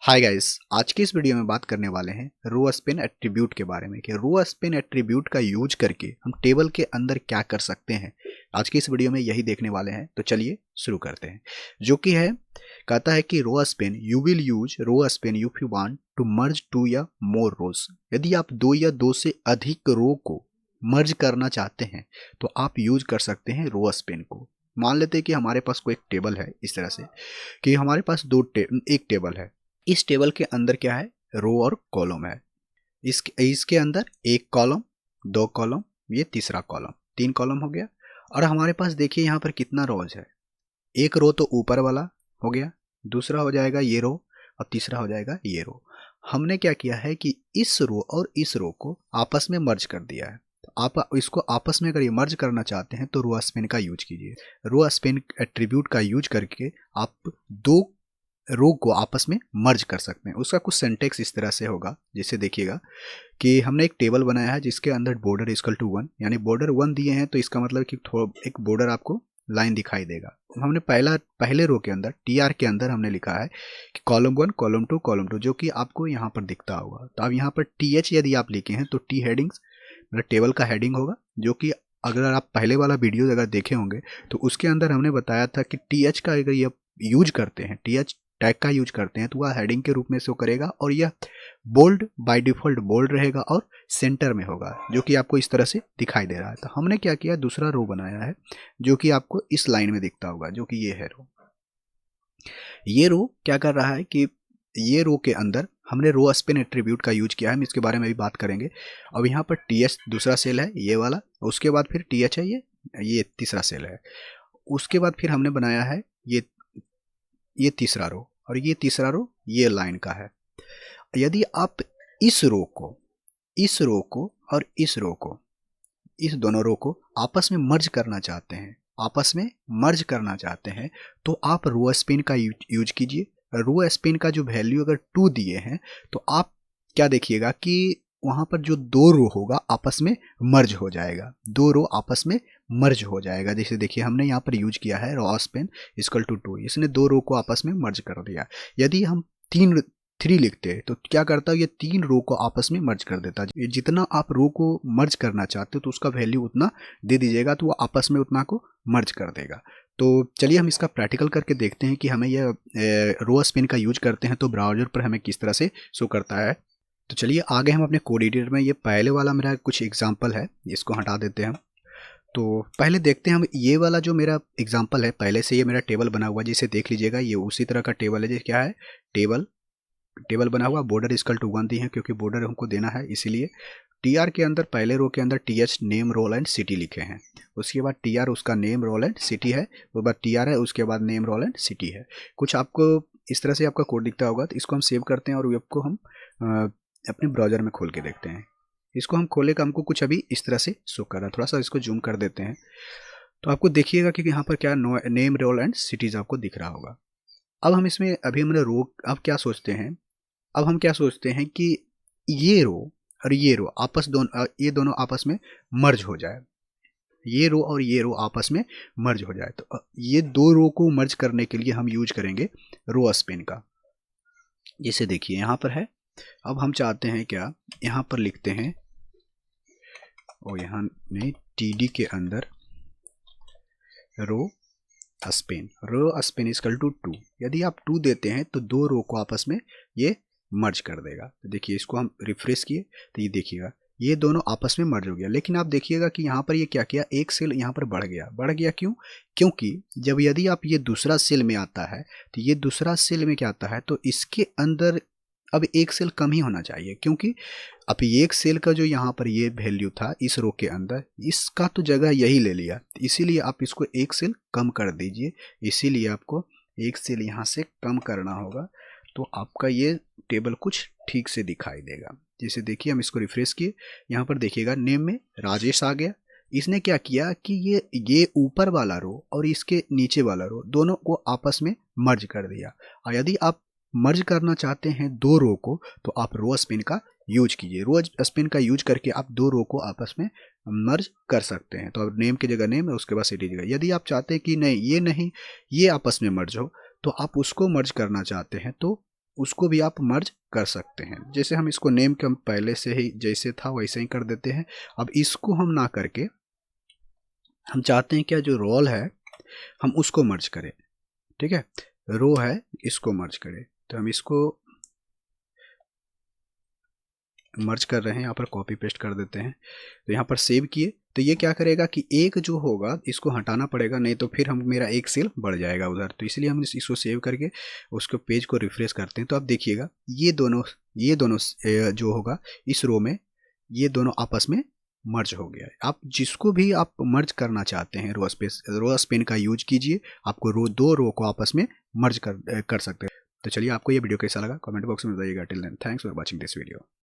Hi guys, आज की इस वीडियो में बात करने वाले हैं रो स्पेन एट्रीब्यूट के बारे में कि रो स्पेन एट्रीब्यूट का यूज करके हम टेबल के अंदर क्या कर सकते हैं। आज की इस वीडियो में यही देखने वाले हैं, तो चलिए शुरू करते हैं। जो कि है कहता है कि rowspan you will use rowspan if you want to merge two या मोर रोज। यदि आप दो या दो से अधिक रो को मर्ज करना चाहते हैं तो आप यूज कर सकते हैं रो स्पेन को। मान लेते हैं कि हमारे पास कोई एक टेबल है, इस तरह से कि हमारे पास एक टेबल है। इस टेबल के अंदर क्या है, रो और कॉलम है। इसके अंदर एक कॉलम, दो कॉलम, ये तीसरा कॉलम, तीन कॉलम हो गया। और हमारे पास देखिए यहाँ पर कितना रोज है। एक रो तो ऊपर वाला हो गया, दूसरा हो जाएगा ये रो, और तीसरा हो जाएगा ये रो। हमने क्या किया है कि इस रो और इस रो को आपस में मर्ज कर दिया है। तो आप इसको आपस में अगर ये मर्ज करना चाहते हैं तो रो स्पेन का यूज कीजिए। रो स्पेन एट्रीब्यूट का यूज करके आप दो रो को आपस में मर्ज कर सकते हैं। उसका कुछ सिंटेक्स इस तरह से होगा, जैसे देखिएगा कि हमने एक टेबल बनाया है जिसके अंदर बॉर्डर इक्वल टू 1, यानी बॉर्डर 1 दिए हैं तो इसका मतलब कि एक बॉर्डर आपको लाइन दिखाई देगा। हमने पहले रो के अंदर टीआर के अंदर हमने लिखा है कि कॉलम 1 कॉलम 2 जो कि आपको यहाँ पर दिखता होगा। तो अब यहाँ पर टीएच यदि आप लिखे हैं तो टी हेडिंग्स मतलब टेबल का हेडिंग होगा, जो कि अगर आप पहले वाला वीडियो अगर देखे होंगे तो उसके अंदर हमने बताया था कि टीएच का अगर ये यूज करते हैं, टीएच टैग का यूज करते हैं तो वह हेडिंग के रूप में शो करेगा, और यह बोल्ड बाय डिफॉल्ट बोल्ड रहेगा और सेंटर में होगा, जो कि आपको इस तरह से दिखाई दे रहा है। तो हमने क्या किया, दूसरा रो बनाया है जो कि आपको इस लाइन में दिखता होगा, जो कि ये है रो। ये रो क्या कर रहा है कि ये रो के अंदर हमने रो स्पेन एट्रीब्यूट का यूज किया है, हम इसके बारे में भी बात करेंगे। अब यहाँ पर टीएच दूसरा सेल है ये वाला, उसके बाद फिर टीएच है ये तीसरा सेल है। उसके बाद फिर हमने बनाया है ये तीसरा रो, और ये तीसरा रो ये लाइन का है। यदि आप इस रो को और इस दोनों रो को आपस में मर्ज करना चाहते हैं तो आप रो स्पेन का यूज कीजिए। रो स्पेन का जो वैल्यू अगर 2 दिए हैं तो आप क्या देखिएगा कि वहां पर जो दो रो होगा आपस में मर्ज हो जाएगा, दो रो आपस में मर्ज हो जाएगा। जैसे देखिए हमने यहाँ पर यूज किया है रो स्पेन इक्वल टू 2, इसने दो रो को आपस में मर्ज कर दिया। यदि हम 3 लिखते हैं तो क्या करता है, ये 3 रो को आपस में मर्ज कर देता है। जितना आप रो को मर्ज करना चाहते हो तो उसका वैल्यू उतना दे दीजिएगा तो वो आपस में उतना को मर्ज कर देगा। तो चलिए हम इसका प्रैक्टिकल करके देखते हैं कि हमें यह रो स्पेन का यूज करते हैं तो ब्राउजर पर हमें किस तरह से शो करता है। तो चलिए आगे हम अपने कोड एडिटर में, ये पहले वाला मेरा कुछ एग्जाम्पल है, इसको हटा देते हैं हम। तो पहले देखते हैं हम ये वाला जो मेरा एग्जाम्पल है, पहले से ये मेरा टेबल बना हुआ है, जिसे देख लीजिएगा ये उसी तरह का टेबल है। जो क्या है, टेबल बना हुआ, बॉर्डर इक्वल टू 1 दी है क्योंकि बॉर्डर हमको देना है इसीलिए। टीआर के अंदर पहले रो के अंदर TH name roll and city लिखे हैं, उसके बाद टीआर उसका नेम रोल एंड सिटी है, उसके बाद टीआर है, उसके बाद नेम रोल एंड सिटी है। कुछ आपको इस तरह से आपका कोड दिखता होगा। तो इसको हम सेव करते हैं और वेब को हम अपने ब्राउजर में खोल के देखते हैं। इसको हम खोले का हमको कुछ अभी इस तरह से शो कर रहा है। थोड़ा सा इसको जूम कर देते हैं तो आपको देखिएगा कि यहाँ पर क्या नेम रोल एंड सिटीज आपको दिख रहा होगा। अब हम इसमें अभी हमने रो, अब हम क्या सोचते हैं कि ये रो और ये रो ये दोनों आपस में मर्ज हो जाए, ये रो और ये रो आपस में मर्ज हो जाए। तो ये दो रो को मर्ज करने के लिए हम यूज करेंगे रो स्पेन का। जैसे देखिए यहाँ पर है, अब हम चाहते हैं क्या, यहाँ पर लिखते हैं, और यहाँ नहीं, टीडी के अंदर रो स्पेन इक्वल टू 2। यदि आप 2 देते हैं तो दो रो को आपस में ये मर्ज कर देगा। तो देखिए इसको हम रिफ्रेश किए तो ये देखिएगा ये दोनों आपस में मर्ज हो गया। लेकिन आप देखिएगा कि यहाँ पर ये क्या किया, एक सेल यहाँ पर बढ़ गया क्यों, क्योंकि जब यदि आप ये दूसरा सेल में आता है तो ये दूसरा सेल में क्या आता है, तो इसके अंदर अब एक सेल कम ही होना चाहिए, क्योंकि अब एक सेल का जो यहाँ पर ये वैल्यू था इस रो के अंदर, इसका तो जगह यही ले लिया, इसीलिए आप इसको एक सेल कम कर दीजिए। इसीलिए आपको एक सेल यहाँ से कम करना होगा तो आपका ये टेबल कुछ ठीक से दिखाई देगा। जैसे देखिए हम इसको रिफ्रेश किए, यहाँ पर देखिएगा नेम में राजेश आ गया। इसने क्या किया कि ये ऊपर वाला रो और इसके नीचे वाला रो दोनों को आपस में मर्ज कर दिया। और यदि आप मर्ज करना चाहते हैं दो रो को तो आप रो स्पेन का यूज कीजिए। रो स्पेन का यूज करके आप दो रो को आपस में मर्ज कर सकते हैं। तो अब नेम की जगह नेम है, उसके बाद सिटी जगह। यदि आप चाहते हैं कि नहीं ये आपस में मर्ज हो, तो आप उसको मर्ज करना चाहते हैं तो उसको भी आप मर्ज कर सकते हैं। जैसे हम इसको नेम के हम पहले से ही जैसे था वैसे ही कर देते हैं। अब इसको हम ना करके हम चाहते हैं क्या, जो रोल है हम उसको मर्ज करें। ठीक है, रो है इसको मर्ज करें, तो हम इसको मर्ज कर रहे हैं, यहाँ पर कॉपी पेस्ट कर देते हैं। तो यहाँ पर सेव किए, तो ये क्या करेगा कि एक जो होगा इसको हटाना पड़ेगा, नहीं तो फिर हम मेरा एक सेल बढ़ जाएगा उधर। तो इसलिए हम इसको सेव करके उसको पेज को रिफ्रेश करते हैं। तो आप देखिएगा ये दोनों जो होगा इस रो में, ये दोनों आपस में मर्ज हो गया है। आप जिसको भी आप मर्ज करना चाहते हैं रो स्पेन का यूज कीजिए, आपको दो रो को आपस में मर्ज कर सकते हैं। तो चलिए, आपको ये वीडियो कैसा लगा कमेंट बॉक्स में बताइएगा। Till then thanks for watching this video.